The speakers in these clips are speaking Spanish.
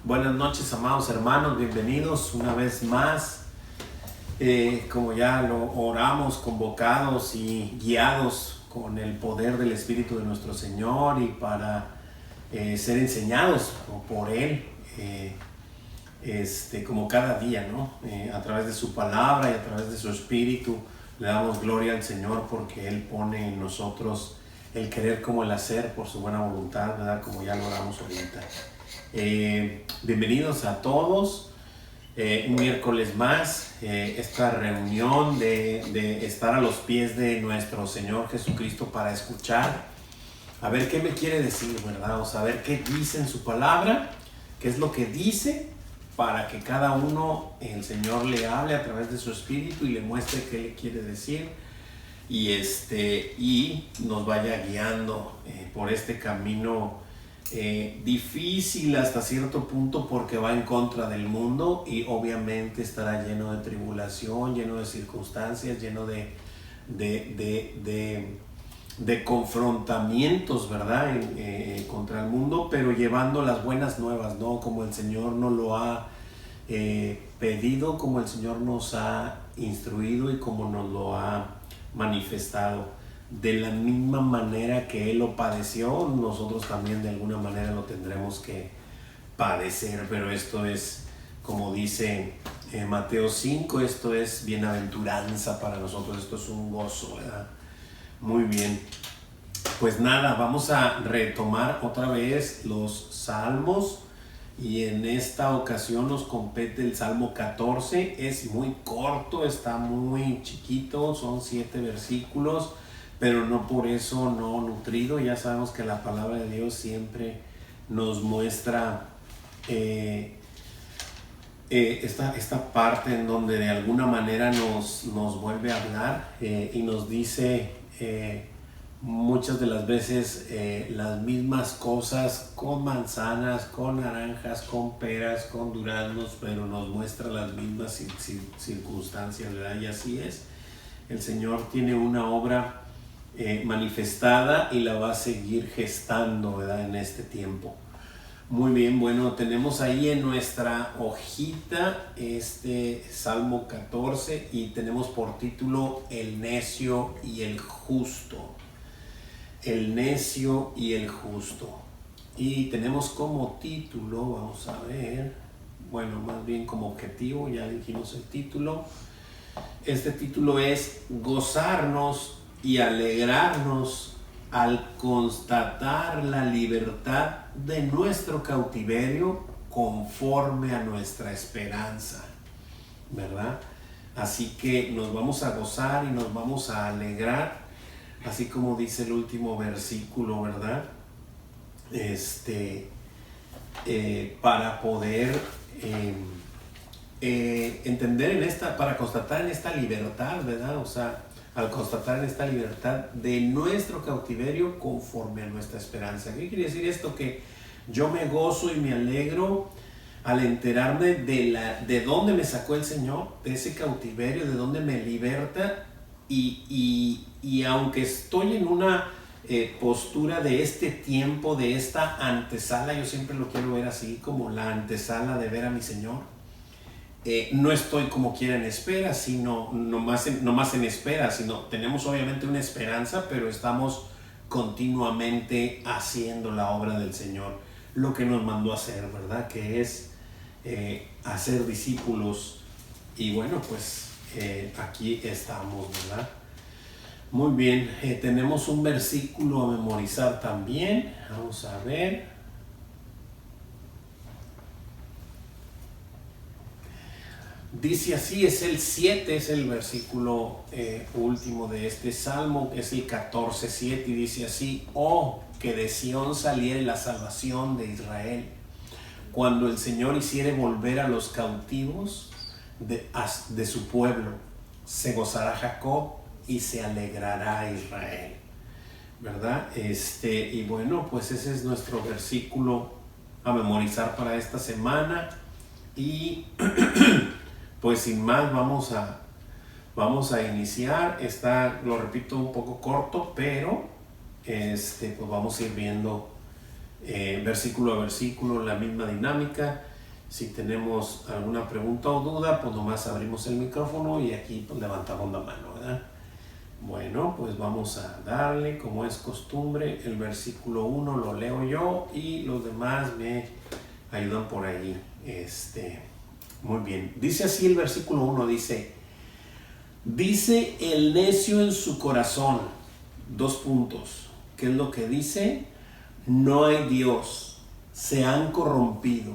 Buenas noches, amados hermanos, bienvenidos una vez más. Como ya lo oramos, convocados y guiados con el poder del Espíritu de nuestro Señor y para ser enseñados por Él, como cada día, ¿no? A través de su palabra y a través de su Espíritu, le damos gloria al Señor porque Él pone en nosotros el querer como el hacer por su buena voluntad, ¿verdad? Como ya lo oramos ahorita. Bienvenidos a todos, un miércoles más, esta reunión de estar a los pies de nuestro Señor Jesucristo para escuchar, a ver qué me quiere decir, ¿verdad? O saber qué dice en su palabra, qué es lo que dice, para que cada uno, el Señor le hable a través de su Espíritu y le muestre qué le quiere decir y nos vaya guiando por este camino difícil hasta cierto punto porque va en contra del mundo y obviamente estará lleno de tribulación, lleno de circunstancias, lleno de confrontamientos, ¿verdad? Contra el mundo, pero llevando las buenas nuevas, ¿no? Como el Señor nos lo ha pedido, como el Señor nos ha instruido y como nos lo ha manifestado. De la misma manera que Él lo padeció, nosotros también de alguna manera lo tendremos que padecer, pero esto es, como dice Mateo 5, esto es bienaventuranza para nosotros, esto es un gozo, ¿verdad? Muy bien, pues nada, vamos a retomar otra vez los salmos y en esta ocasión nos compete el Salmo 14, es muy corto, está muy chiquito, son 7 versículos, pero no por eso no nutrido. Ya sabemos que la palabra de Dios siempre nos muestra esta parte en donde de alguna manera nos vuelve a hablar y nos dice muchas de las veces las mismas cosas con manzanas, con naranjas, con peras, con duraznos, pero nos muestra las mismas circunstancias, ¿verdad? Y así es, el Señor tiene una obra manifestada y la va a seguir gestando, ¿verdad? En este tiempo. Muy bien, bueno, tenemos ahí en nuestra hojita este Salmo 14 y tenemos por título El necio y el justo. El necio y el justo. Y tenemos como título, vamos a ver, bueno, más bien como objetivo, ya dijimos el título. Este título es Gozarnos y alegrarnos al constatar la libertad de nuestro cautiverio conforme a nuestra esperanza, ¿verdad? Así que nos vamos a gozar y nos vamos a alegrar, así como dice el último versículo, ¿verdad? Para poder entender para constatar en esta libertad, ¿verdad? O sea, al constatar en esta libertad de nuestro cautiverio conforme a nuestra esperanza. ¿Qué quiere decir esto? Que yo me gozo y me alegro al enterarme de dónde me sacó el Señor, de ese cautiverio, de dónde me liberta y aunque estoy en una postura de este tiempo, de esta antesala, yo siempre lo quiero ver así, como la antesala de ver a mi Señor. No estoy como quiera en espera, sino no más en espera, sino tenemos obviamente una esperanza, pero estamos continuamente haciendo la obra del Señor, lo que nos mandó a hacer, ¿verdad? Que es hacer discípulos. Y bueno, pues aquí estamos, ¿verdad? Muy bien, tenemos un versículo a memorizar también. Vamos a ver. Dice así, es el 7, es el versículo último de este salmo, es el 14:7, y dice así: oh, que de Sión saliere la salvación de Israel, cuando el Señor hiciere volver a los cautivos de su pueblo, se gozará Jacob y se alegrará Israel, ¿verdad? Y bueno, pues ese es nuestro versículo a memorizar para esta semana. Y pues sin más vamos a iniciar. Lo repito, un poco corto, pero pues vamos a ir viendo versículo a versículo la misma dinámica. Si tenemos alguna pregunta o duda, pues nomás abrimos el micrófono y aquí pues levantamos la mano, ¿verdad? Bueno, pues vamos a darle, como es costumbre, el versículo 1 lo leo yo y los demás me ayudan por ahí. Muy bien. Dice así el versículo 1, dice el necio en su corazón, dos puntos. ¿Qué es lo que dice? No hay Dios, se han corrompido,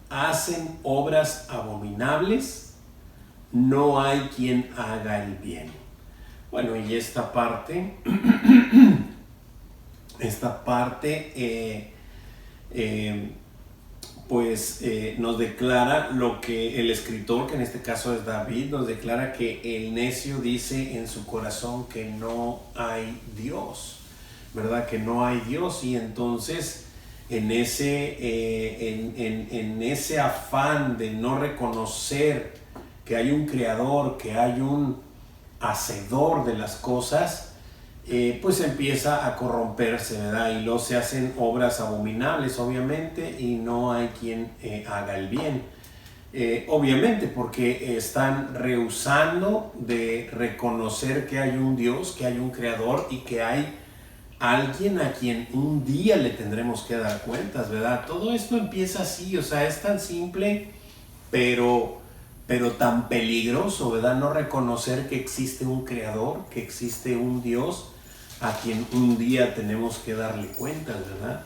hacen obras abominables, no hay quien haga el bien. Bueno, y esta parte nos declara lo que el escritor, que en este caso es David, nos declara que el necio dice en su corazón que no hay Dios, ¿verdad? Que no hay Dios, y entonces en ese afán de no reconocer que hay un creador, que hay un hacedor de las cosas, pues empieza a corromperse, ¿verdad? Y luego se hacen obras abominables, obviamente, y no hay quien haga el bien. Obviamente, porque están rehusando de reconocer que hay un Dios, que hay un creador y que hay alguien a quien un día le tendremos que dar cuentas, ¿verdad? Todo esto empieza así, o sea, es tan simple, pero tan peligroso, ¿verdad? No reconocer que existe un creador, que existe un Dios a quien un día tenemos que darle cuentas, ¿verdad?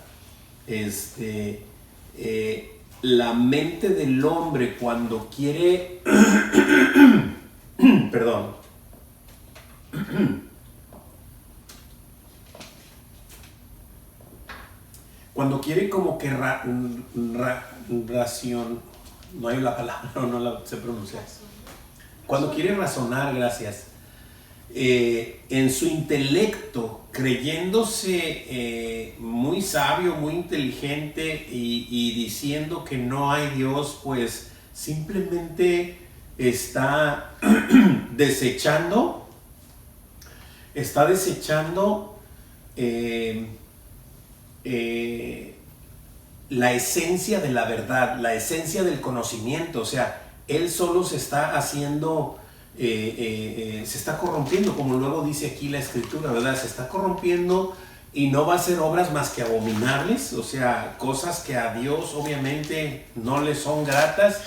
La mente del hombre cuando quiere, perdón, cuando quiere como que no hay la palabra, no la sé pronunciar. Cuando quiere razonar, gracias, en su intelecto, creyéndose muy sabio, muy inteligente y diciendo que no hay Dios, pues simplemente está desechando la esencia de la verdad, la esencia del conocimiento. O sea, él solo se está haciendo, se está corrompiendo, como luego dice aquí la escritura, ¿verdad? Se está corrompiendo y no va a hacer obras más que abominables, o sea, cosas que a Dios obviamente no le son gratas,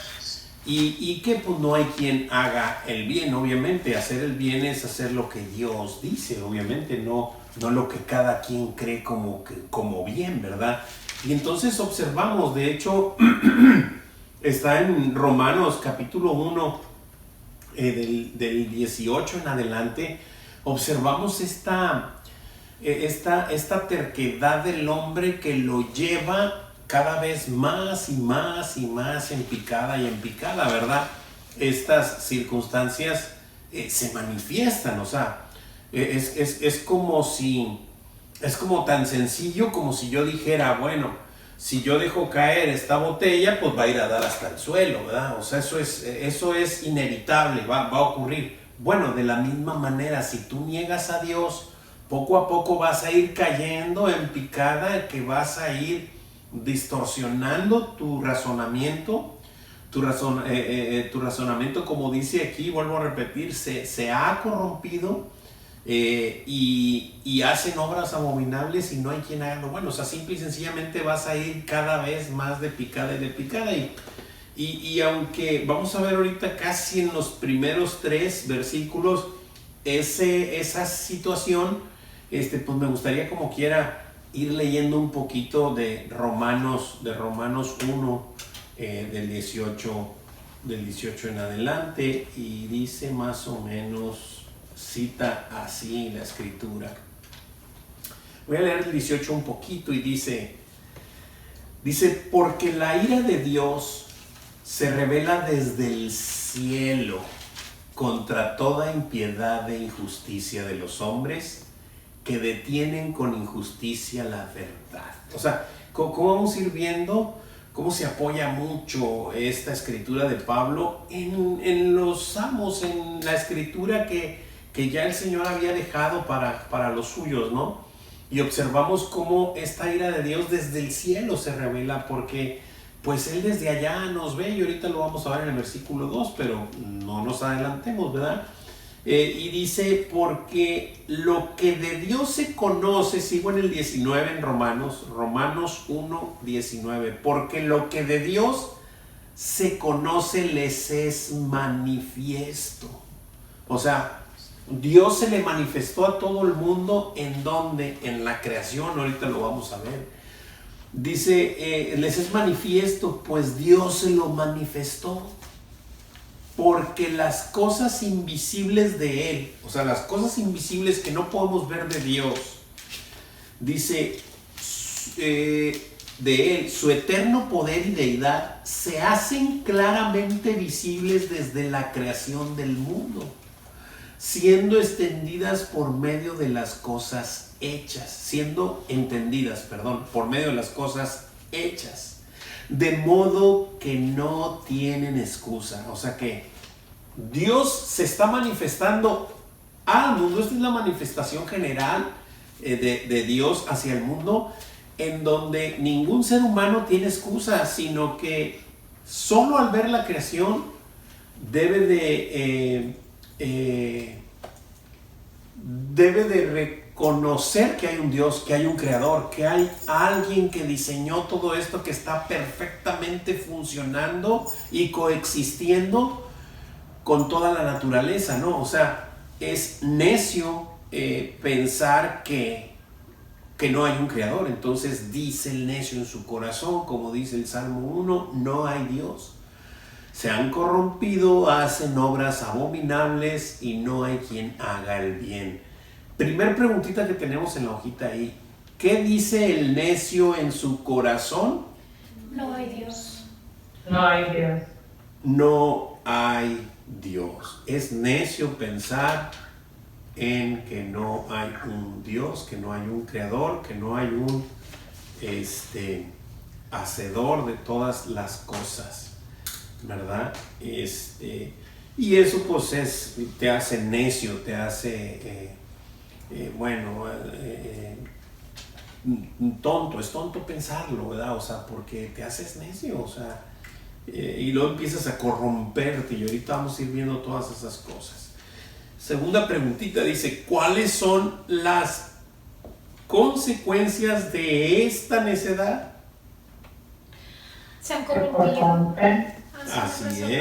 y que pues no hay quien haga el bien. Obviamente hacer el bien es hacer lo que Dios dice, obviamente no lo que cada quien cree como bien, ¿verdad? Y entonces observamos, de hecho, está en Romanos capítulo 1, del 18 en adelante, observamos esta terquedad del hombre que lo lleva cada vez más y más y más en picada, ¿verdad? Estas circunstancias se manifiestan, o sea, es como tan sencillo como si yo dijera, bueno, si yo dejo caer esta botella, pues va a ir a dar hasta el suelo, ¿verdad? O sea, eso es inevitable, va a ocurrir. Bueno, de la misma manera, si tú niegas a Dios, poco a poco vas a ir cayendo en picada, que vas a ir distorsionando tu razonamiento, como dice aquí, vuelvo a repetir, se ha corrompido, y hacen obras abominables y no hay quien haga lo bueno. O sea, simple y sencillamente vas a ir cada vez más de picada y aunque vamos a ver ahorita casi en los primeros 3 versículos esa situación, pues me gustaría como quiera ir leyendo un poquito de Romanos 1, del 18 en adelante, y dice más o menos, cita así la escritura. Voy a leer el 18 un poquito y dice, porque la ira de Dios se revela desde el cielo contra toda impiedad e injusticia de los hombres que detienen con injusticia la verdad. O sea, ¿cómo vamos a ir viendo cómo se apoya mucho esta escritura de Pablo en los salmos, en la escritura que ya el Señor había dejado para los suyos, ¿no? Y observamos cómo esta ira de Dios desde el cielo se revela, porque pues Él desde allá nos ve, y ahorita lo vamos a ver en el versículo 2, pero no nos adelantemos, ¿verdad? Y dice, porque lo que de Dios se conoce, sigo en el 19 en Romanos 1, 19, porque lo que de Dios se conoce les es manifiesto. O sea, Dios se le manifestó a todo el mundo, ¿en dónde? En la creación, ahorita lo vamos a ver. Dice, les es manifiesto, pues Dios se lo manifestó. Porque las cosas invisibles de Él, o sea, las cosas invisibles que no podemos ver de Dios, dice, de Él, su eterno poder y deidad, se hacen claramente visibles desde la creación del mundo, siendo extendidas por medio de las cosas hechas, siendo entendidas, perdón, por medio de las cosas hechas. De modo que no tienen excusa. O sea que Dios se está manifestando al mundo. Esta es la manifestación general de Dios hacia el mundo, en donde ningún ser humano tiene excusa, sino que solo al ver la creación debe de reconocer que hay un Dios, que hay un creador, que hay alguien que diseñó todo esto, que está perfectamente funcionando y coexistiendo con toda la naturaleza, ¿no? O sea, es necio pensar que no hay un creador. Entonces dice el necio en su corazón, como dice el Salmo 1, no hay Dios. Se han corrompido, hacen obras abominables y no hay quien haga el bien. Primer preguntita que tenemos en la hojita ahí. ¿Qué dice el necio en su corazón? No hay Dios. No hay Dios. No hay Dios. Es necio pensar en que no hay un Dios, que no hay un creador, que no hay un hacedor de todas las cosas, ¿verdad? Y eso pues te hace necio, te hace tonto. Es tonto pensarlo, ¿verdad? O sea, porque te haces necio, o sea, y luego empiezas a corromperte, y ahorita vamos a ir viendo todas esas cosas. Segunda preguntita dice, ¿cuáles son las consecuencias de esta necedad? Se han corrompido. Así es. Y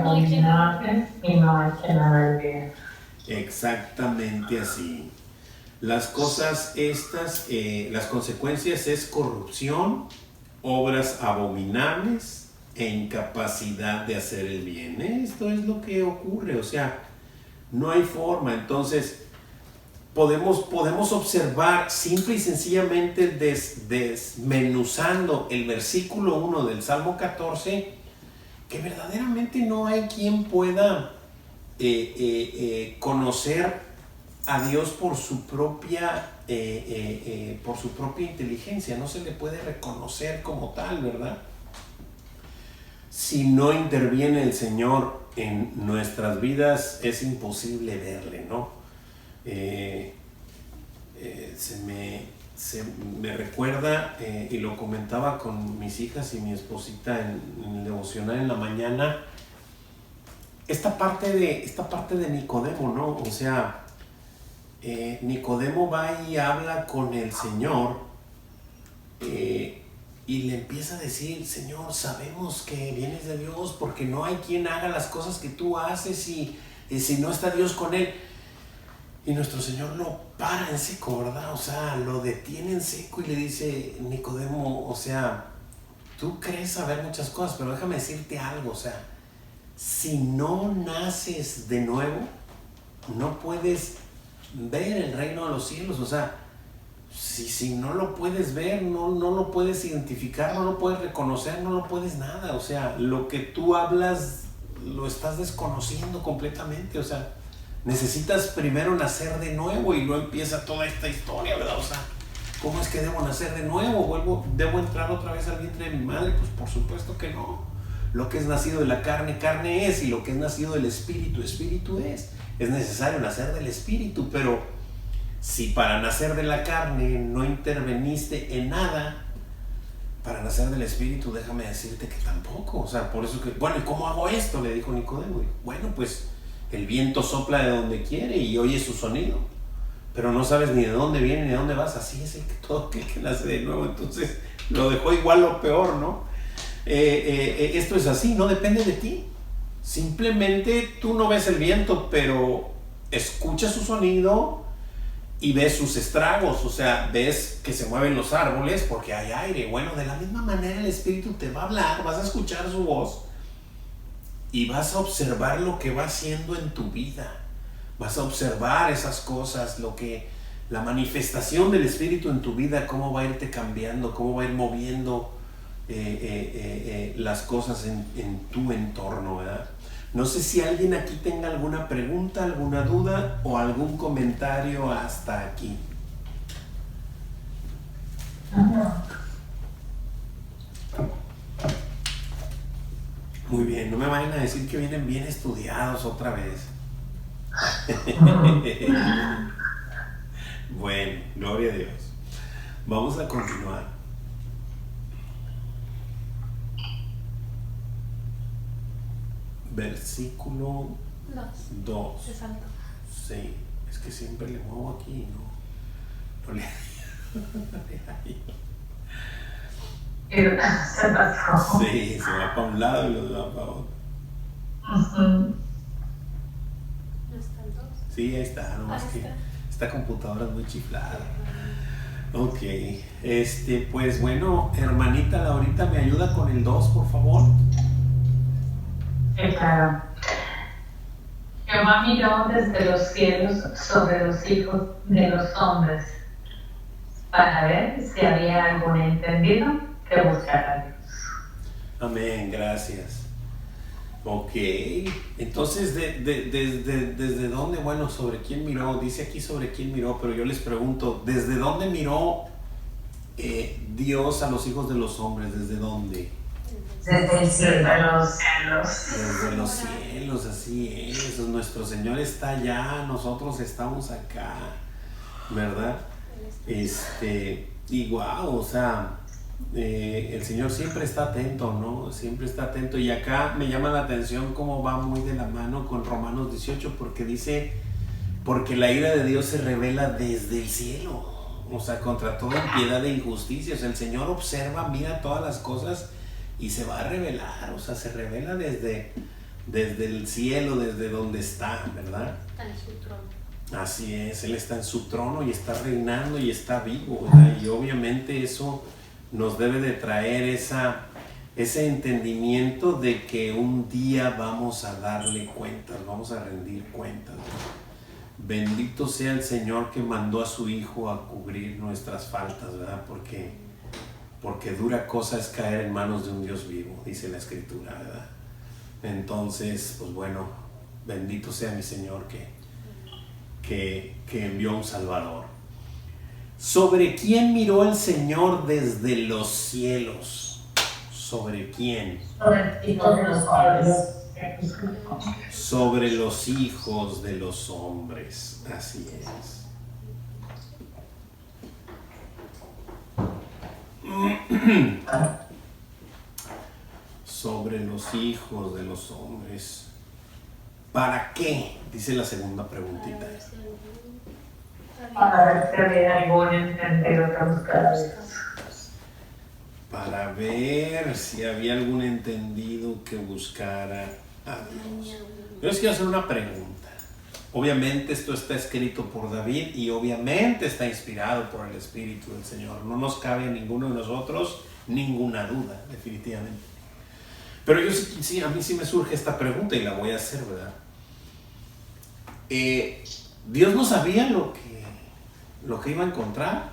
no hay quien haga el bien. Exactamente así. Las cosas estas, las consecuencias es corrupción, obras abominables e incapacidad de hacer el bien. Esto es lo que ocurre, o sea, no hay forma. Entonces, podemos observar simple y sencillamente desmenuzando el versículo 1 del Salmo 14, que verdaderamente no hay quien pueda conocer a Dios por su propia inteligencia. No se le puede reconocer como tal, ¿verdad? Si no interviene el Señor en nuestras vidas, es imposible verle, ¿no? Me recuerda, y lo comentaba con mis hijas y mi esposita en el devocional en la mañana, esta parte de Nicodemo, ¿no? O sea, Nicodemo va y habla con el Señor, y le empieza a decir, Señor, sabemos que vienes de Dios, porque no hay quien haga las cosas que tú haces y si no está Dios con él. Y nuestro Señor lo para en seco, ¿verdad? O sea, lo detiene en seco y le dice, Nicodemo, o sea, tú crees saber muchas cosas, pero déjame decirte algo, o sea, si no naces de nuevo, no puedes ver el reino de los cielos. O sea, si no lo puedes ver, no lo puedes identificar, no lo puedes reconocer, no lo puedes nada. O sea, lo que tú hablas lo estás desconociendo completamente. O sea, necesitas primero nacer de nuevo y luego empieza toda esta historia, ¿verdad? O sea, ¿cómo es que debo nacer de nuevo? ¿Debo entrar otra vez al vientre de mi madre? Pues por supuesto que no. Lo que es nacido de la carne, carne es, y lo que es nacido del espíritu, espíritu es. Es necesario nacer del espíritu, pero si para nacer de la carne no interveniste en nada, para nacer del Espíritu, déjame decirte que tampoco. O sea, por eso que, bueno, ¿y cómo hago esto? Le dijo Nicodemo. Bueno, pues el viento sopla de donde quiere y oye su sonido, pero no sabes ni de dónde viene ni de dónde vas. Así es el que todo aquel que nace de nuevo. Entonces lo dejó igual o peor, ¿no? Esto es así, no depende de ti. Simplemente tú no ves el viento, pero escuchas su sonido y ves sus estragos. O sea, ves que se mueven los árboles porque hay aire. Bueno, de la misma manera el Espíritu te va a hablar, vas a escuchar su voz y vas a observar lo que va haciendo en tu vida. Vas a observar esas cosas, la manifestación del Espíritu en tu vida, cómo va a irte cambiando, cómo va a ir moviendo las cosas en tu entorno, ¿verdad? No sé si alguien aquí tenga alguna pregunta, alguna duda o algún comentario hasta aquí. Muy bien, no me vayan a decir que vienen bien estudiados otra vez. Bueno, gloria a Dios. Vamos a continuar. Versículo 2. Se saltó. Sí, es que siempre le muevo aquí, ¿no? Le... Se pasó. Sí, se va para un lado y lo va para otro. Ujú. ¿No está el 2? Sí, ahí está, nomás que esta computadora es muy chiflada. Ok, pues bueno, hermanita Laurita, ¿me ayuda con el 2, por favor? Sí, claro. Jehová miró desde los cielos sobre los hijos de los hombres para ver si había algún entendido que buscara a Dios. Amén, gracias. Ok, entonces, ¿desde dónde? Bueno, ¿sobre quién miró? Dice aquí sobre quién miró, pero yo les pregunto, ¿desde dónde miró Dios a los hijos de los hombres? ¿Desde dónde? Desde el cielo, de los cielos. Desde los cielos, así es. Nuestro Señor está allá, nosotros estamos acá, ¿verdad? Y guau, o sea, el Señor siempre está atento, ¿no? Siempre está atento. Y acá me llama la atención cómo va muy de la mano con Romanos 18, porque dice, porque la ira de Dios se revela desde el cielo, o sea, contra toda impiedad e injusticia. O sea, el Señor observa, mira todas las cosas y se va a revelar, o sea, se revela desde el cielo, desde donde está, ¿verdad? Está en su trono. Así es, Él está en su trono y está reinando y está vivo, ¿verdad? Y obviamente eso nos debe de traer ese entendimiento de que un día vamos a darle cuentas, vamos a rendir cuentas, ¿verdad? Bendito sea el Señor que mandó a su Hijo a cubrir nuestras faltas, ¿verdad? Porque dura cosa es caer en manos de un Dios vivo, dice la Escritura, ¿verdad? Entonces, pues bueno, bendito sea mi Señor que envió un Salvador. ¿Sobre quién miró el Señor desde los cielos? ¿Sobre quién? Sobre el hijo de los hombres. Sobre los hijos de los hombres, así es. Sobre los hijos de los hombres. ¿Para qué? Dice la segunda preguntita. Para ver si había algún entendido que buscara a Dios. Para ver si había algún entendido que buscara a Dios. Yo les quiero hacer una pregunta. Obviamente esto está escrito por David y obviamente está inspirado por el Espíritu del Señor. No nos cabe a ninguno de nosotros ninguna duda, definitivamente. Pero yo sí, a mí sí me surge esta pregunta y la voy a hacer, ¿verdad? Dios no sabía lo que iba a encontrar.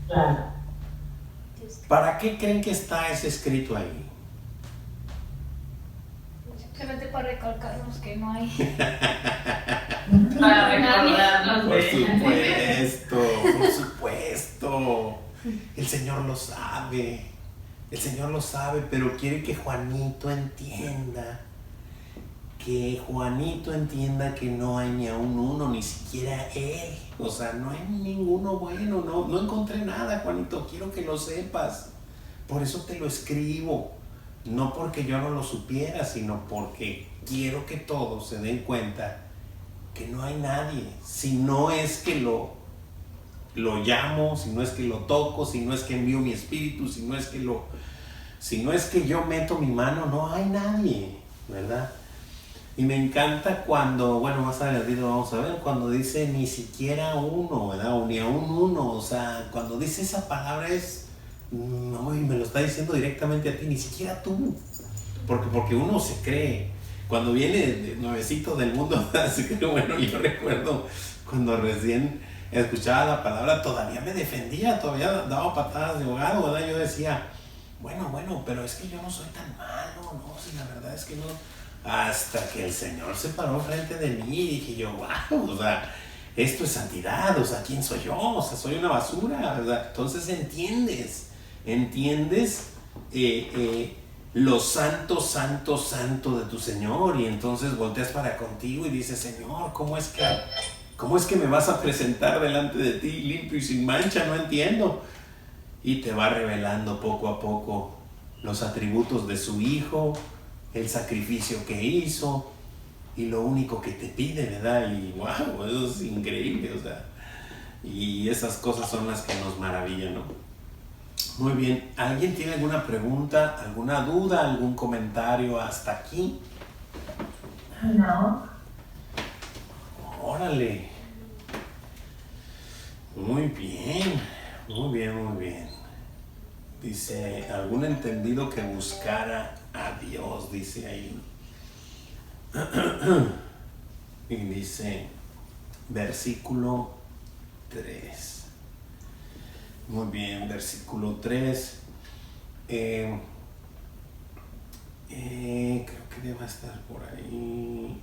Claro. ¿Para qué creen que está ese escrito ahí? Simplemente para recalcarnos que no hay. Para recordarnos Por de supuesto. El Señor lo sabe. El Señor lo sabe, pero quiere que Juanito entienda que Juanito entienda que no hay ni a un uno, ni siquiera él. O sea, no hay ninguno bueno, no encontré nada, Juanito, quiero que lo sepas. Por eso te lo escribo. No porque yo no lo supiera, sino porque quiero que todos se den cuenta que no hay nadie. Si no es que lo llamo, si no es que lo toco, si no es que envío mi espíritu, si no es que yo meto mi mano, no hay nadie, ¿verdad? Y me encanta cuando, bueno, más adelante vamos a ver, cuando dice ni siquiera uno, ¿verdad? O ni a un uno, o sea, cuando dice esa palabra es, no, y me lo está diciendo directamente a ti, ni siquiera tú, porque uno se cree, cuando viene de nuevecito del mundo, así que bueno, yo recuerdo cuando recién escuchaba la palabra, todavía me defendía, todavía daba patadas de ahogado, ¿verdad? Yo decía, bueno, pero es que yo no soy tan malo, no, si la verdad es que no. Hasta que el Señor se paró frente de mí y dije yo, wow, o sea, esto es santidad, o sea, ¿quién soy yo? O sea, soy una basura, ¿verdad? Entonces entiendes lo santo, santo, santo de tu Señor, y entonces volteas para contigo y dices, Señor, ¿cómo es que me vas a presentar delante de ti limpio y sin mancha? No entiendo. Y te va revelando poco a poco los atributos de su Hijo, el sacrificio que hizo y lo único que te pide, ¿verdad? Y wow, eso es increíble, o sea, y esas cosas son las que nos maravillan, ¿no? Muy bien, ¿alguien tiene alguna pregunta, alguna duda, algún comentario hasta aquí? No. Órale. Muy bien, muy bien, muy bien. Dice, algún entendido que buscara a Dios, dice ahí. Y dice, versículo 3. Muy bien, versículo 3. Creo que debe estar por ahí.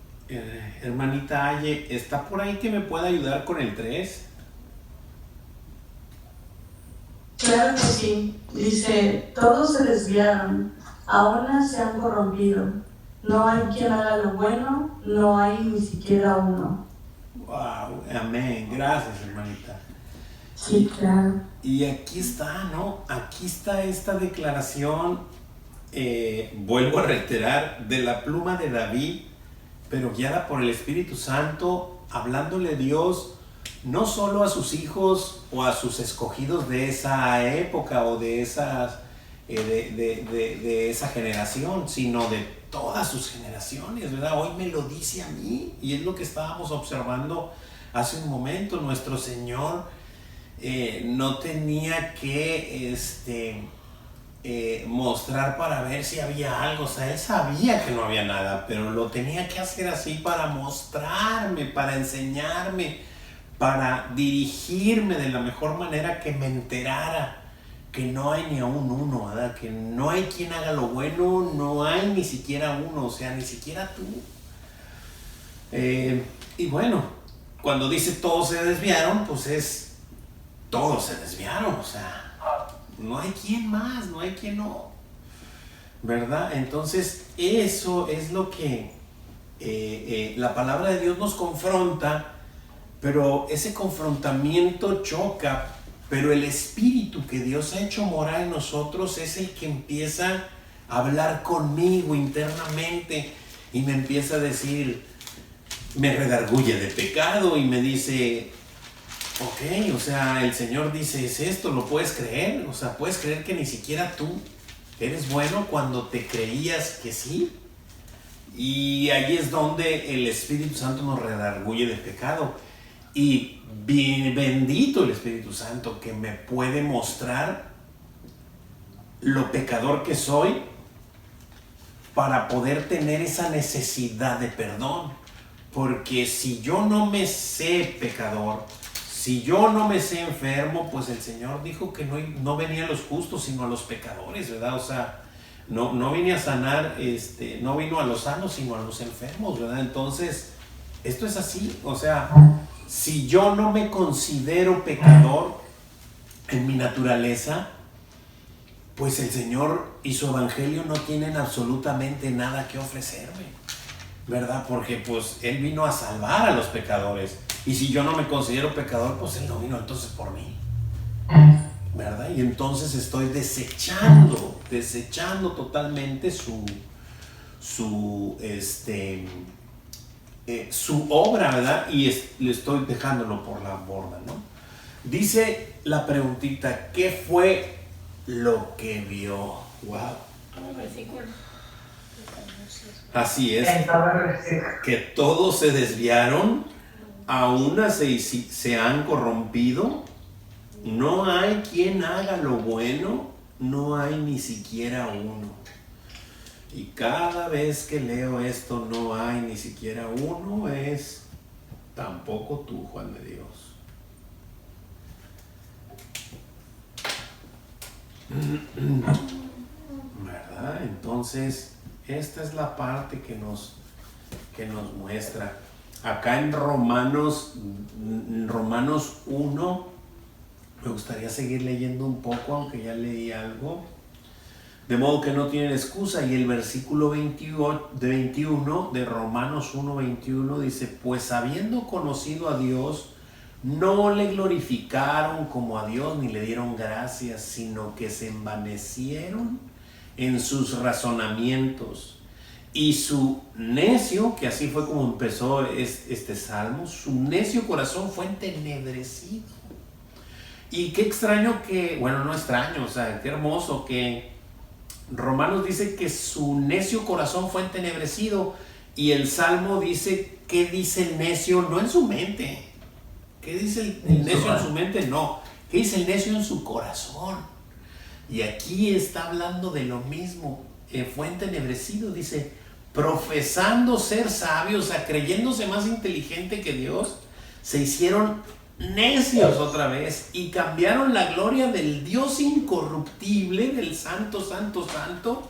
Hermanita Aye, ¿está por ahí que me pueda ayudar con el 3? Claro que sí. Dice, todos se desviaron, ahora se han corrompido. No hay quien haga lo bueno, no hay ni siquiera uno. Wow, amén. Gracias, hermanita. Sí, claro. Y aquí está, ¿no? Aquí está esta declaración, vuelvo a reiterar, de la pluma de David, pero guiada por el Espíritu Santo, hablándole Dios no solo a sus hijos o a sus escogidos de esa época o de esa generación, sino de todas sus generaciones, ¿verdad? Hoy me lo dice a mí, y es lo que estábamos observando hace un momento. Nuestro Señor no tenía que mostrar para ver si había algo, o sea, Él sabía que no había nada, pero lo tenía que hacer así para mostrarme, para enseñarme, para dirigirme de la mejor manera, que me enterara que no hay ni a un uno, ¿verdad? Que no hay quien haga lo bueno, no hay ni siquiera uno, o sea, ni siquiera tú. Y bueno, cuando dice todos se desviaron, pues es todos se desviaron, o sea, no hay quien más, no hay quien no, ¿verdad? Entonces eso es lo que la palabra de Dios nos confronta, pero ese confrontamiento choca, pero el Espíritu que Dios ha hecho morar en nosotros es el que empieza a hablar conmigo internamente y me empieza a decir, me redarguye de pecado y me dice, ok, o sea, el Señor dice, es esto, ¿lo puedes creer? O sea, ¿puedes creer que ni siquiera tú eres bueno cuando te creías que sí? Y ahí es donde el Espíritu Santo nos redarguye de pecado. Y bendito el Espíritu Santo que me puede mostrar lo pecador que soy para poder tener esa necesidad de perdón. Porque si yo no me sé pecador, si yo no me sé enfermo, pues el Señor dijo que no venía a los justos, sino a los pecadores, ¿verdad? O sea, no vine a sanar, no vino a los sanos, sino a los enfermos, ¿verdad? Entonces, esto es así, o sea, si yo no me considero pecador en mi naturaleza, pues el Señor y su evangelio no tienen absolutamente nada que ofrecerme. ¿verdad? Porque pues Él vino a salvar a los pecadores. Y si yo no me considero pecador, pues Él no vino entonces por mí, ¿verdad? Y entonces estoy desechando totalmente su obra, ¿verdad? Y le estoy dejándolo por la borda, ¿no? Dice la preguntita, ¿qué fue lo que vio? Wow. Así es, que todos se desviaron, a una se han corrompido, no hay quien haga lo bueno, no hay ni siquiera uno. Y cada vez que leo esto, no hay ni siquiera uno, es tampoco tú, Juan de Dios. ¿Verdad? Entonces, esta es la parte que nos muestra. Acá en Romanos 1, me gustaría seguir leyendo un poco, aunque ya leí algo. De modo que no tienen excusa. Y el versículo 21 de Romanos 1:21 dice: pues habiendo conocido a Dios, no le glorificaron como a Dios ni le dieron gracias, sino que se envanecieron en sus razonamientos. Y su necio, que así fue como empezó este salmo, su necio corazón fue entenebrecido. Y qué extraño que, bueno, no extraño, o sea, qué hermoso que Romanos dice que su necio corazón fue entenebrecido, y el Salmo dice, ¿qué dice el necio? No en su mente. ¿Qué dice el necio en su mente? No. ¿Qué dice el necio en su corazón? Y aquí está hablando de lo mismo. Fue entenebrecido, dice, profesando ser sabios, o sea, creyéndose más inteligente que Dios, se hicieron necios otra vez y cambiaron la gloria del Dios incorruptible, del santo, santo, santo,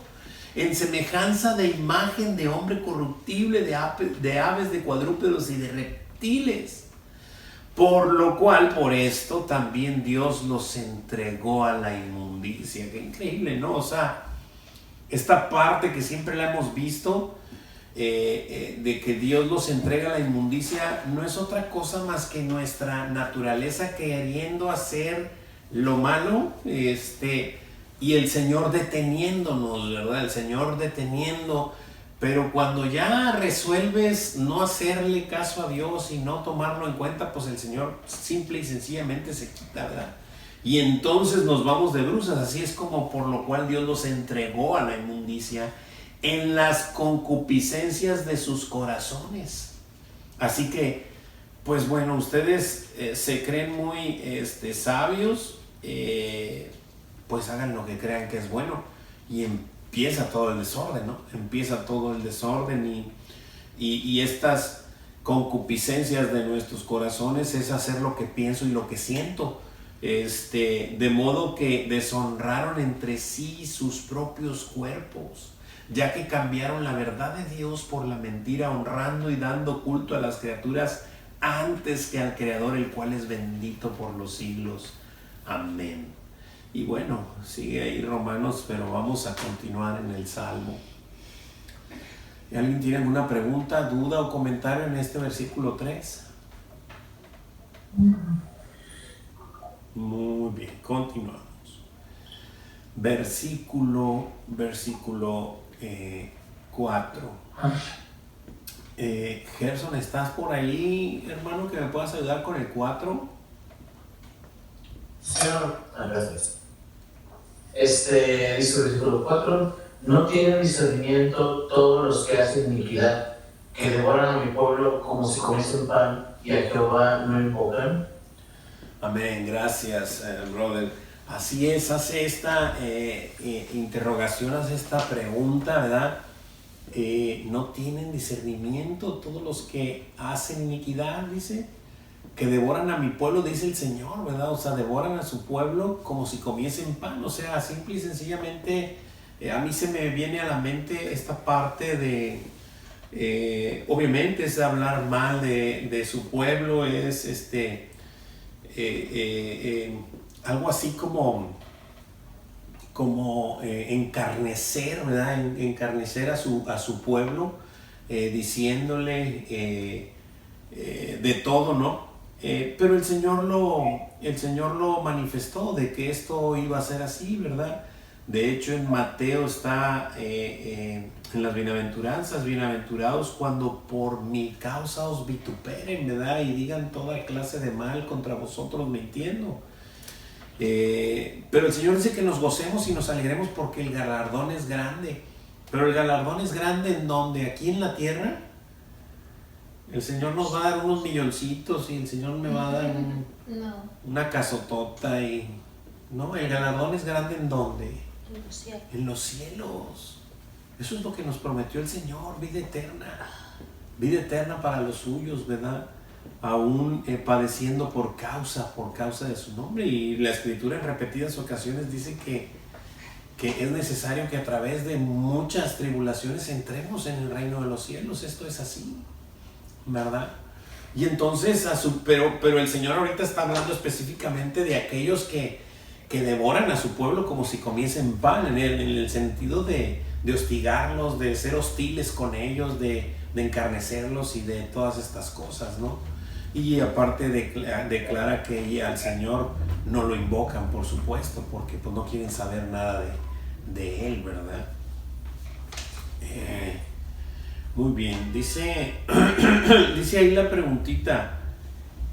en semejanza de imagen de hombre corruptible, de aves, de cuadrúpedos y de reptiles. Por lo cual, por esto, también Dios los entregó a la inmundicia. Qué increíble, ¿no? O sea, esta parte que siempre la hemos visto, de que Dios los entrega a la inmundicia, no es otra cosa más que nuestra naturaleza queriendo hacer lo malo, y el Señor deteniéndonos, ¿verdad? El Señor deteniendo. Pero cuando ya resuelves no hacerle caso a Dios y no tomarlo en cuenta, pues el Señor simple y sencillamente se quita, ¿verdad? Y entonces nos vamos de bruces. Así es como por lo cual Dios los entregó a la inmundicia en las concupiscencias de sus corazones. Así que, pues bueno, ustedes se creen muy sabios, pues hagan lo que crean que es bueno, y empieza todo el desorden, ¿no? Empieza todo el desorden, y estas concupiscencias de nuestros corazones es hacer lo que pienso y lo que siento, de modo que deshonraron entre sí sus propios cuerpos, ya que cambiaron la verdad de Dios por la mentira, honrando y dando culto a las criaturas antes que al Creador, el cual es bendito por los siglos. Amén. Y bueno, sigue ahí Romanos, pero vamos a continuar en el Salmo. ¿Alguien tiene alguna pregunta, duda o comentario en este versículo 3? Muy bien, continuamos. Versículo 4. Gerson, ¿estás por ahí, hermano, que me puedas ayudar con el 4? Señor, gracias. Dice el versículo 4: no tienen discernimiento todos los que hacen iniquidad, que devoran a mi pueblo como si comiesen pan, y a Jehová no invocan. Amén, gracias, brother. Así es, hace esta interrogación, hace esta pregunta, ¿verdad? No tienen discernimiento todos los que hacen iniquidad, dice, que devoran a mi pueblo, dice el Señor, ¿verdad? O sea, devoran a su pueblo como si comiesen pan. O sea, simple y sencillamente, a mí se me viene a la mente esta parte de, obviamente es hablar mal de su pueblo, es algo así como encarnecer, ¿verdad? Encarnecer a su pueblo, diciéndole de todo, ¿no? Pero el Señor lo manifestó de que esto iba a ser así, ¿verdad? De hecho, en Mateo está en las bienaventuranzas: bienaventurados cuando por mi causa os vituperen, ¿verdad? Y digan toda clase de mal contra vosotros mintiendo. Pero el Señor dice que nos gocemos y nos alegremos porque el galardón es grande. Pero el galardón es grande ¿en dónde? Aquí en la tierra. El Señor nos va a dar unos milloncitos y el Señor me va a dar una casotota y... No, el galardón es grande ¿en dónde? En los cielos. En los cielos. Eso es lo que nos prometió el Señor, vida eterna. Vida eterna para los suyos, ¿verdad? Aún padeciendo por causa de su nombre. Y la Escritura en repetidas ocasiones dice que es necesario que a través de muchas tribulaciones entremos en el reino de los cielos. Esto es así, ¿verdad? Y entonces, pero el Señor ahorita está hablando específicamente de aquellos que devoran a su pueblo como si comiesen pan, en el sentido de hostigarlos, de ser hostiles con ellos, de encarnecerlos y de todas estas cosas, ¿no? Y aparte declara que al Señor no lo invocan, por supuesto, porque pues no quieren saber nada de Él, ¿verdad? Muy bien, dice ahí la preguntita,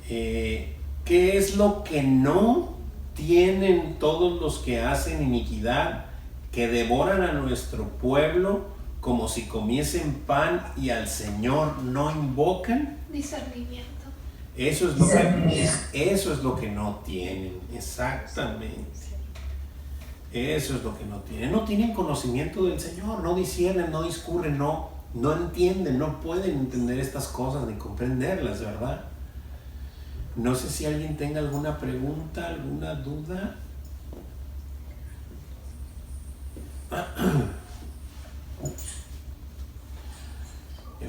¿qué es lo que no tienen todos los que hacen iniquidad, que devoran a nuestro pueblo como si comiesen pan y al Señor no invocan? Discernimiento. Eso es lo que no tienen, exactamente. Eso es lo que no tienen. No tienen conocimiento del Señor, no disciernen, no discurren, no entienden, no pueden entender estas cosas ni comprenderlas, ¿verdad? No sé si alguien tenga alguna pregunta, alguna duda.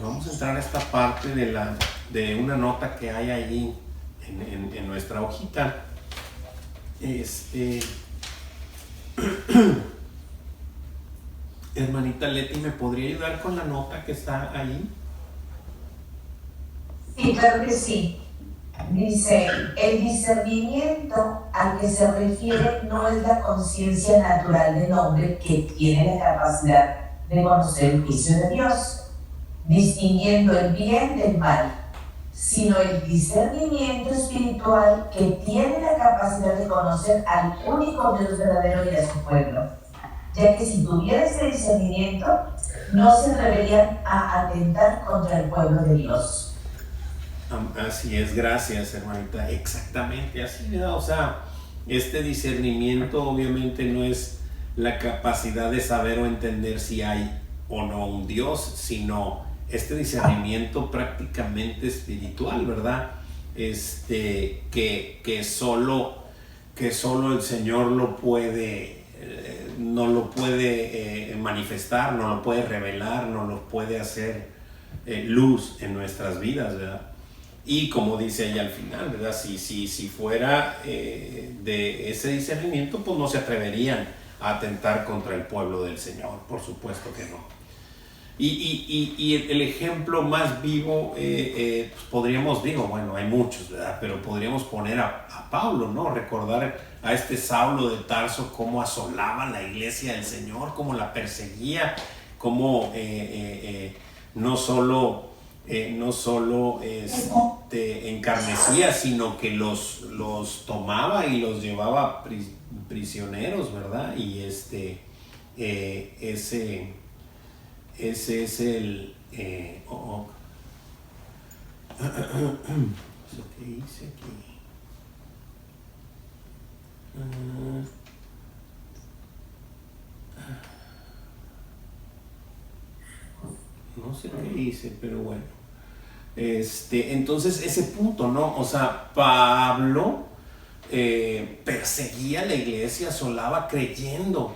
Vamos a entrar a esta parte de una nota que hay allí en nuestra hojita. Hermanita Leti, ¿me podría ayudar con la nota que está ahí? Sí, claro que sí. Dice, el discernimiento al que se refiere no es la conciencia natural del hombre que tiene la capacidad de conocer el juicio de Dios, distinguiendo el bien del mal, sino el discernimiento espiritual que tiene la capacidad de conocer al único Dios verdadero y a su pueblo, ya que si tuviera este discernimiento, no se atreverían a atentar contra el pueblo de Dios. Así es, gracias, hermanita, exactamente así, ¿verdad? O sea, este discernimiento obviamente no es la capacidad de saber o entender si hay o no un Dios, sino este discernimiento prácticamente espiritual, ¿verdad? Que solo el Señor lo puede, no lo puede manifestar, no lo puede revelar, no lo puede hacer luz en nuestras vidas, ¿verdad? Y como dice ella al final, ¿verdad? Si fuera de ese discernimiento, pues no se atreverían a atentar contra el pueblo del Señor, por supuesto que no. Y el ejemplo más vivo, pues podríamos, bueno, hay muchos, ¿verdad? Pero podríamos poner a Pablo, ¿no? Recordar a este Saulo de Tarso, cómo asolaba la iglesia del Señor, cómo la perseguía, cómo no solo encarnecía, sino que los tomaba y los llevaba prisioneros, ¿verdad? Y ese es el ¿eso qué hice aquí? No sé qué hice, pero bueno. Entonces ese punto, ¿no? O sea, Pablo perseguía a la iglesia, asolaba creyendo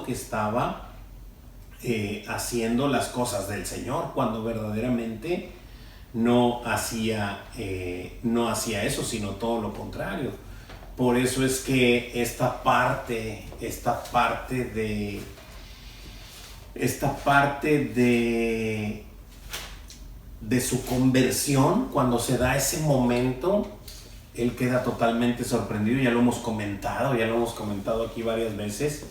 que estaba haciendo las cosas del Señor, cuando verdaderamente no hacía eso, sino todo lo contrario. Por eso es que esta parte de de su conversión, cuando se da ese momento, él queda totalmente sorprendido. Ya lo hemos comentado aquí varias veces,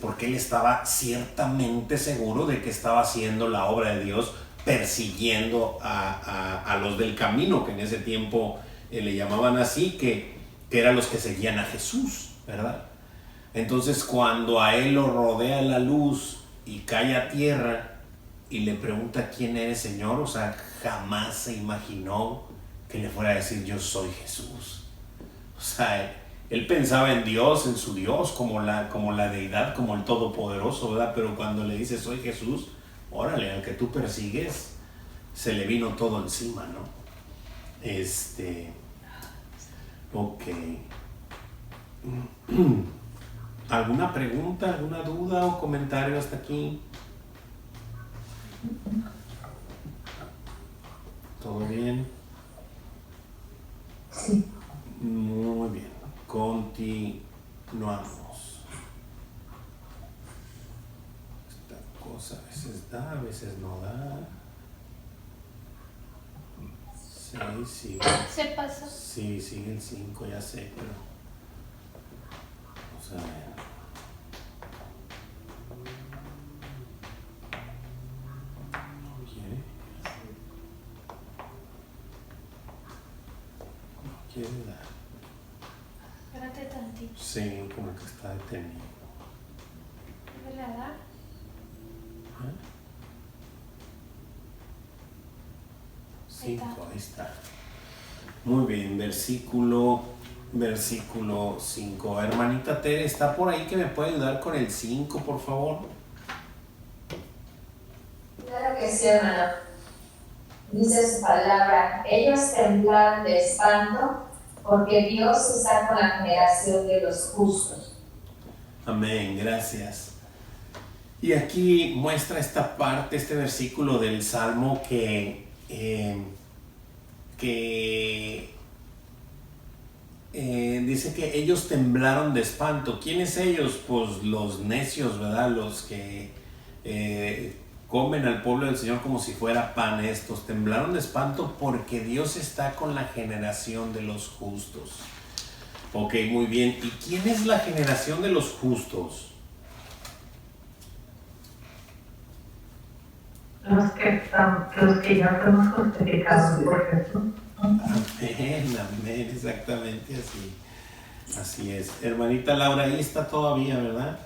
porque él estaba ciertamente seguro de que estaba haciendo la obra de Dios, persiguiendo a los del camino, que en ese tiempo le llamaban así, que eran los que seguían a Jesús, ¿verdad? Entonces, cuando a él lo rodea la luz y cae a tierra y le pregunta quién eres, Señor, o sea, jamás se imaginó que le fuera a decir yo soy Jesús. O sea, él pensaba en Dios, en su Dios, como la deidad, como el todopoderoso, ¿verdad? Pero cuando le dice soy Jesús, órale, al que tú persigues, se le vino todo encima, ¿no? Ok. ¿Alguna pregunta, alguna duda o comentario hasta aquí? ¿Todo bien? Sí. Muy bien. Continuamos. Esta cosa a veces da, a veces no da. 6, sigue. Se pasó. Sí, sigue el 5, ya sé, pero vamos a ver. No quiere. No quiere dar. Espérate tantito. Sí, como que está detenido. ¿Me la da? ¿Eh? 5, ahí está. Muy bien, versículo 5. Hermanita Tere, ¿está por ahí que me puede ayudar con el 5, por favor? Claro que sí, hermano. Dice su palabra, ellos temblaron de espanto porque Dios está con la generación de los justos. Amén, gracias. Y aquí muestra esta parte, este versículo del Salmo que dice que ellos temblaron de espanto. ¿Quiénes ellos? Pues los necios, ¿verdad? Los que comen al pueblo del Señor como si fuera pan. Estos temblaron de espanto porque Dios está con la generación de los justos. Ok, muy bien. ¿Y quién es la generación de los justos? Los que ya fuimos justificados por Jesús. Amén, amén, exactamente así. Así es. Hermanita Laura, ahí está todavía, ¿verdad?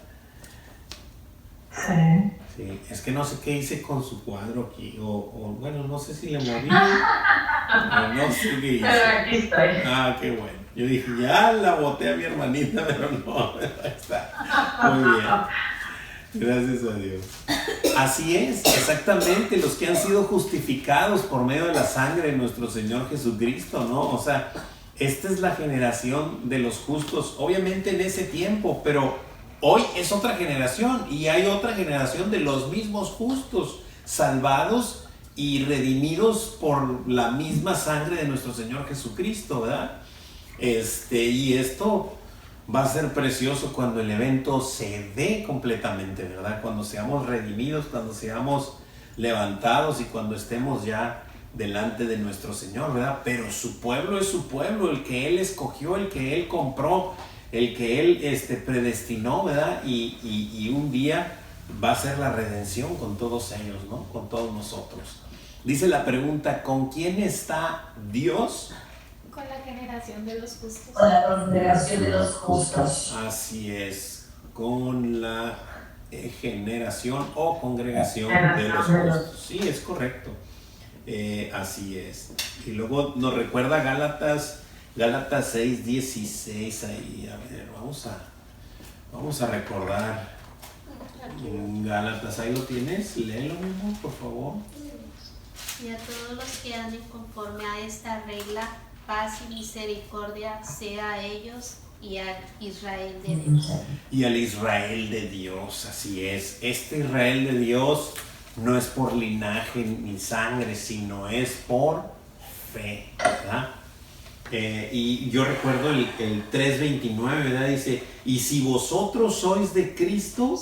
Sí. Sí, es que no sé qué hice con su cuadro aquí, o bueno, no sé si le moví, o no sé qué hice. Pero aquí estoy. Ah, qué bueno. Yo dije, ya la boté a mi hermanita, pero no, ahí está. Muy bien. Gracias a Dios. Así es, exactamente, los que han sido justificados por medio de la sangre de nuestro Señor Jesucristo, ¿no? O sea, esta es la generación de los justos, obviamente en ese tiempo, pero hoy es otra generación y hay otra generación de los mismos justos, salvados y redimidos por la misma sangre de nuestro Señor Jesucristo, ¿verdad? Y esto va a ser precioso cuando el evento se dé completamente, ¿verdad? Cuando seamos redimidos, cuando seamos levantados y cuando estemos ya delante de nuestro Señor, ¿verdad? Pero su pueblo es su pueblo, el que Él escogió, el que Él compró, el que Él predestinó, ¿verdad? Y un día va a ser la redención con todos ellos, ¿no? Con todos nosotros. Dice la pregunta, ¿con quién está Dios? Con la generación de los justos. Con la congregación de los justos. Así es, con la generación o congregación de los justos. Sí, es correcto. Así es. Y luego nos recuerda Gálatas 6:16 ahí. A ver, vamos a recordar. Gálatas, ahí lo tienes. Léelo mismo, por favor. Y a todos los que anden conforme a esta regla, paz y misericordia sea a ellos y al Israel de Dios. Y al Israel de Dios, así es. Este Israel de Dios no es por linaje ni sangre, sino es por fe, ¿verdad? Y yo recuerdo el 3:29, ¿verdad? Dice, y si vosotros sois de Cristo,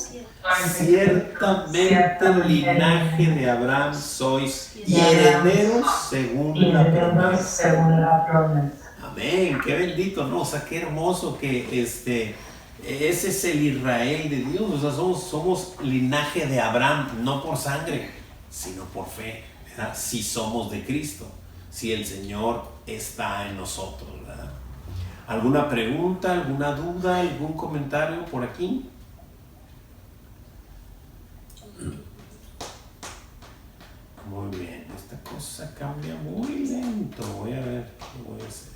ciertamente el linaje de Abraham sois y herederos según la promesa. Amén, qué bendito, ¿no? O sea, qué hermoso que ese es el Israel de Dios. O sea, somos linaje de Abraham, no por sangre, sino por fe, ¿verdad? Si somos de Cristo, si el Señor está en nosotros, ¿verdad? ¿Alguna pregunta, alguna duda, algún comentario por aquí? Muy bien, esta cosa cambia muy lento. Voy a ver qué voy a hacer.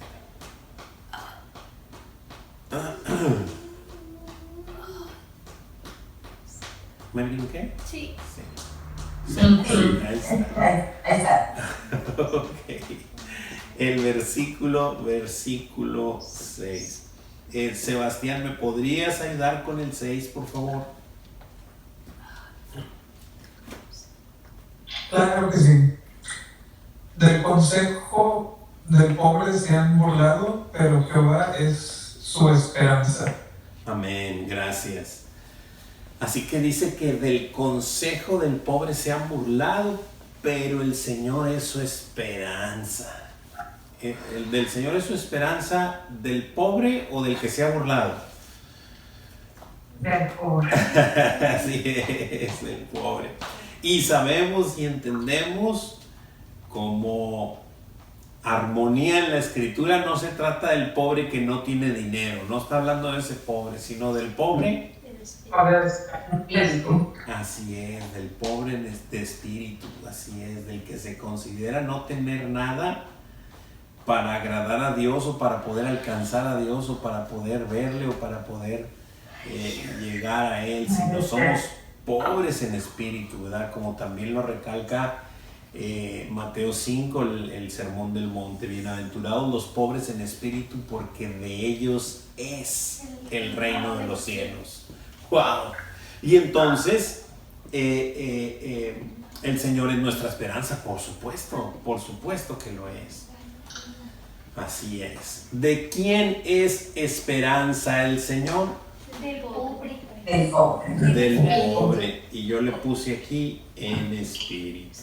¿Me brinqué? Sí. Sí, ahí está. Ahí está. Ok. El versículo 6. Sebastián, ¿me podrías ayudar con el 6, por favor? Claro que sí. Del consejo del pobre se han burlado, pero Jehová es su esperanza. Amén, gracias. Así que dice que del consejo del pobre se han burlado, pero el Señor es su esperanza. ¿El del Señor es su esperanza del pobre o del que se ha burlado? Del pobre. Así es, del pobre. Y sabemos y entendemos como armonía en la Escritura no se trata del pobre que no tiene dinero, no está hablando de ese pobre, sino del pobre. Así es, del pobre de espíritu, así es, del que se considera no tener nada para agradar a Dios o para poder alcanzar a Dios o para poder verle o para poder llegar a Él, sino somos pobres en espíritu, ¿verdad? Como también lo recalca Mateo 5, el sermón del monte. Bienaventurados los pobres en espíritu, porque de ellos es el reino de los cielos. ¡Wow! Y entonces, el Señor es nuestra esperanza, por supuesto que lo es. Así es. ¿De quién es esperanza el Señor? Del pobre. Del pobre. Y yo le puse aquí en espíritu.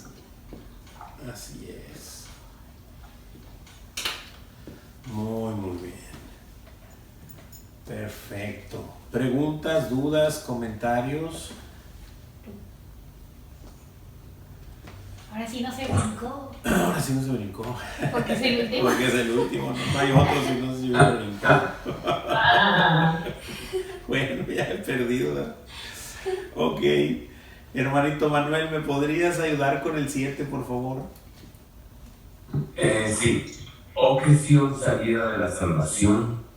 Así es. Muy bien. Perfecto. ¿Preguntas, dudas, comentarios? Ahora sí no se brincó. Ahora sí no se brincó. Porque es el último. Porque es el último, no hay otro si no se hubiera brincado. Bueno, ya he perdido, ¿verdad? Ok. Hermanito Manuel, ¿me podrías ayudar con el 7, por favor? Sí. Oh, que Sion saliera de la salvación,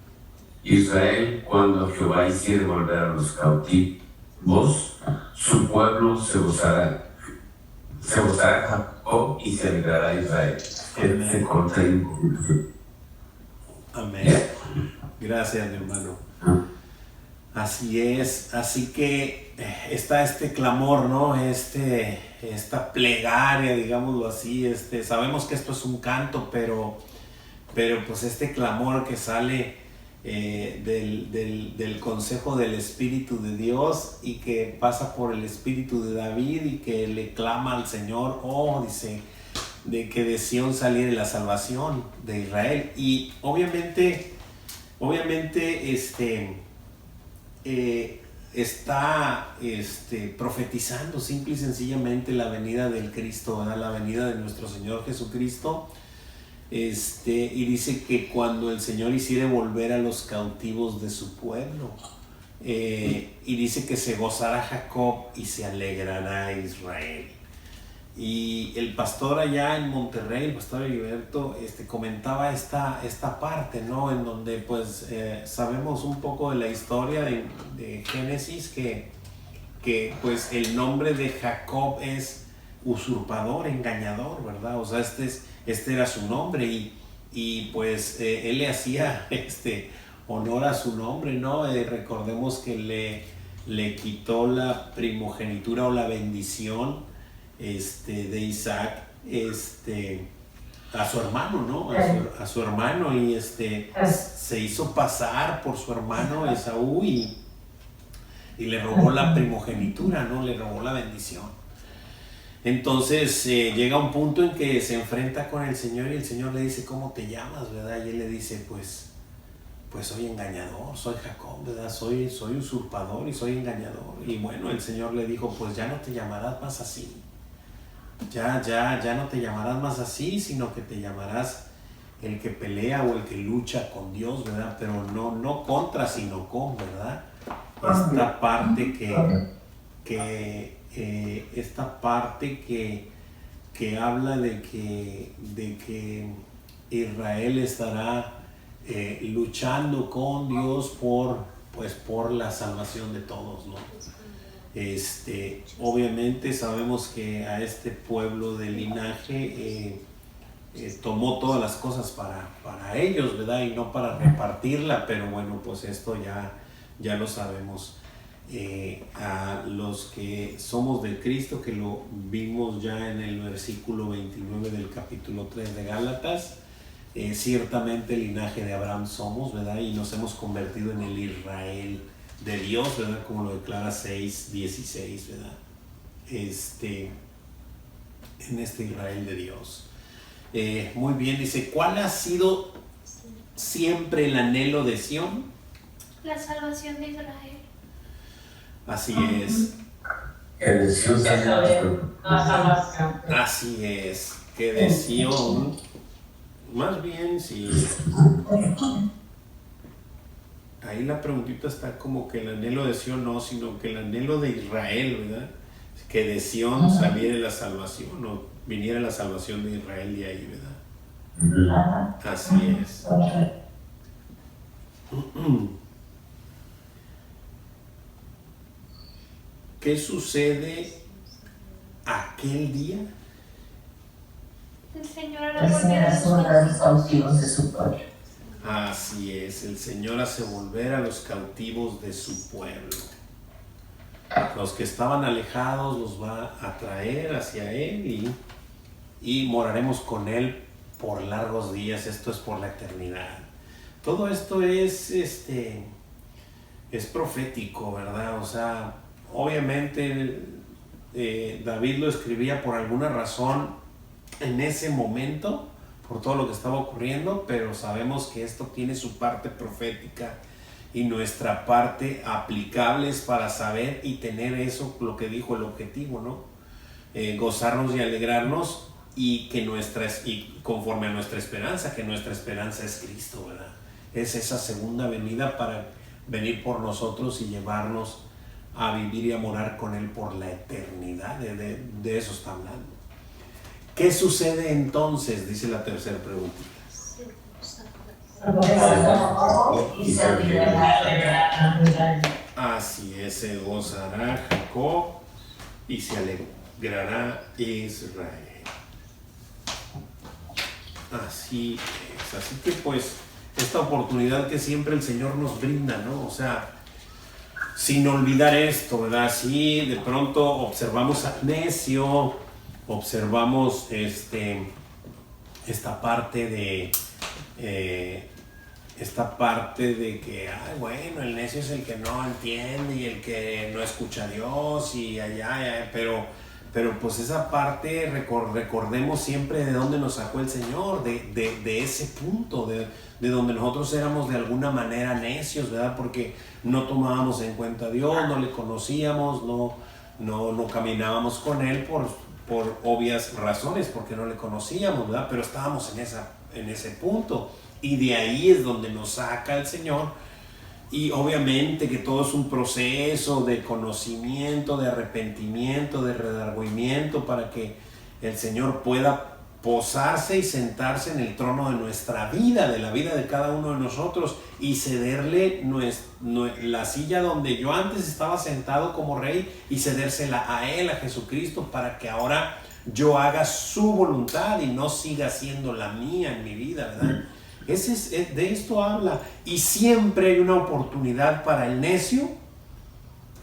Israel, cuando Jehová hiciere volver a los cautivos, su pueblo se gozará Jacob y se alegrará Israel. Se corta ahí. Amén. Gracias, mi hermano. Así es, así que está este clamor, ¿no? Esta plegaria, digámoslo así. Sabemos que esto es un canto, pero pues este clamor que sale del consejo del Espíritu de Dios y que pasa por el Espíritu de David y que le clama al Señor, dice, de que de Sión saliera la salvación de Israel. Y obviamente está profetizando simple y sencillamente la venida del Cristo, ¿verdad? La venida de nuestro Señor Jesucristo. Y dice que cuando el Señor hiciere volver a los cautivos de su pueblo, y dice que se gozará Jacob y se alegrará Israel. Y el pastor allá en Monterrey, el pastor Heriberto, comentaba esta parte, ¿no? En donde pues sabemos un poco de la historia de Génesis, que pues el nombre de Jacob es usurpador, engañador, ¿verdad? O sea, este era su nombre y pues él le hacía honor a su nombre, ¿no? Recordemos que le quitó la primogenitura o la bendición de Isaac a su hermano, ¿no? A su hermano, y se hizo pasar por su hermano Esaú y le robó la primogenitura, ¿no? Le robó la bendición. Entonces llega un punto en que se enfrenta con el Señor y el Señor le dice, ¿cómo te llamas, verdad? Y él le dice, pues soy engañador, soy Jacob, ¿verdad? Soy usurpador y soy engañador. Y bueno, el Señor le dijo, pues ya no te llamarás más así. Ya no te llamarás más así, sino que te llamarás el que pelea o el que lucha con Dios, ¿verdad? Pero no contra, sino con, ¿verdad? Esta parte que habla de que Israel estará luchando con Dios por la salvación de todos, ¿no? Obviamente sabemos que a este pueblo de linaje tomó todas las cosas para ellos, ¿verdad? Y no para repartirla, pero bueno, pues esto ya lo sabemos. A los que somos de Cristo, que lo vimos ya en el versículo 29 del capítulo 3 de Gálatas, ciertamente el linaje de Abraham somos, ¿verdad? Y nos hemos convertido en el Israel de Dios, ¿verdad? Como lo declara 6:16, ¿verdad? En este Israel de Dios. Muy bien, dice, ¿cuál ha sido siempre el anhelo de Sión? La salvación de Israel. Así es. Que de Sión salga la salvación. Así es, que de Sión, más bien, sí. Ahí la preguntita está como que el anhelo de Sión no, sino que el anhelo de Israel, ¿verdad? Que de Sión saliera la salvación o viniera la salvación de Israel de ahí, ¿verdad? Así es. ¿Qué sucede aquel día? El Señor hará volver a los cautivos de su pueblo. Así es, el Señor hace volver a los cautivos de su pueblo. Los que estaban alejados los va a traer hacia Él y moraremos con Él por largos días. Esto es por la eternidad. Todo esto es profético, ¿verdad? O sea, obviamente David lo escribía por alguna razón en ese momento, por todo lo que estaba ocurriendo, pero sabemos que esto tiene su parte profética y nuestra parte aplicable es para saber y tener eso, lo que dijo el objetivo, ¿no? Gozarnos y alegrarnos y conforme a nuestra esperanza, que nuestra esperanza es Cristo, ¿verdad? Es esa segunda venida para venir por nosotros y llevarnos a vivir y a morar con Él por la eternidad. De eso está hablando. ¿Qué sucede entonces? Dice la tercera preguntita. Así es, se gozará Jacob y se alegrará Israel. Así es. Así que pues esta oportunidad que siempre el Señor nos brinda, ¿no? O sea, sin olvidar esto, ¿verdad? Si de pronto observamos al necio, observamos esta parte de que, ay, bueno, el necio es el que no entiende y el que no escucha a Dios y allá, pero pues esa parte recordemos siempre de dónde nos sacó el Señor, de ese punto, de donde nosotros éramos de alguna manera necios, ¿verdad? Porque no tomábamos en cuenta a Dios, no le conocíamos, no caminábamos con Él por obvias razones, porque no le conocíamos, ¿verdad? Pero estábamos en ese punto, y de ahí es donde nos saca el Señor. Y obviamente que todo es un proceso de conocimiento, de arrepentimiento, de redargüimiento, para que el Señor pueda posarse y sentarse en el trono de nuestra vida, de la vida de cada uno de nosotros, y cederle la silla donde yo antes estaba sentado como rey, y cedérsela a Él, a Jesucristo, para que ahora yo haga su voluntad y no siga siendo la mía en mi vida, ¿verdad? De esto habla. Y siempre hay una oportunidad para el necio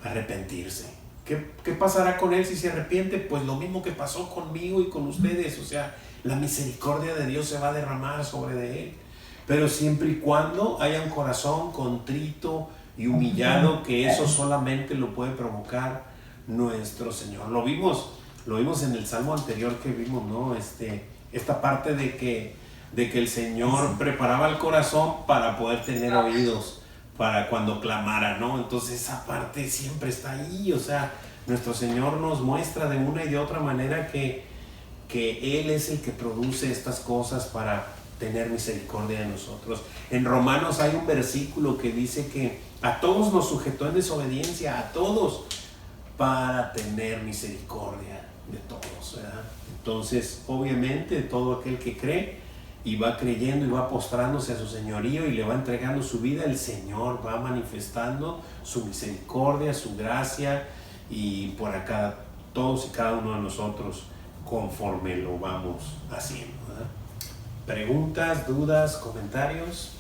arrepentirse. ¿Qué pasará con él si se arrepiente? Pues lo mismo que pasó conmigo y con ustedes, o sea, la misericordia de Dios se va a derramar sobre de él. Pero siempre y cuando haya un corazón contrito y humillado, que eso solamente lo puede provocar nuestro Señor. Lo vimos en el salmo anterior que vimos, ¿no? Esta parte de que el Señor preparaba el corazón para poder tener oídos para cuando clamara, ¿no? Entonces esa parte siempre está ahí, o sea, nuestro Señor nos muestra de una y de otra manera que Él es el que produce estas cosas para tener misericordia de nosotros. En Romanos hay un versículo que dice que a todos nos sujetó en desobediencia, a todos, para tener misericordia de todos, ¿verdad? Entonces, obviamente, todo aquel que cree y va creyendo y va postrándose a su señorío y le va entregando su vida, el Señor va manifestando su misericordia, su gracia, y por acá todos y cada uno de nosotros conforme lo vamos haciendo, ¿verdad? ¿Preguntas, dudas, comentarios?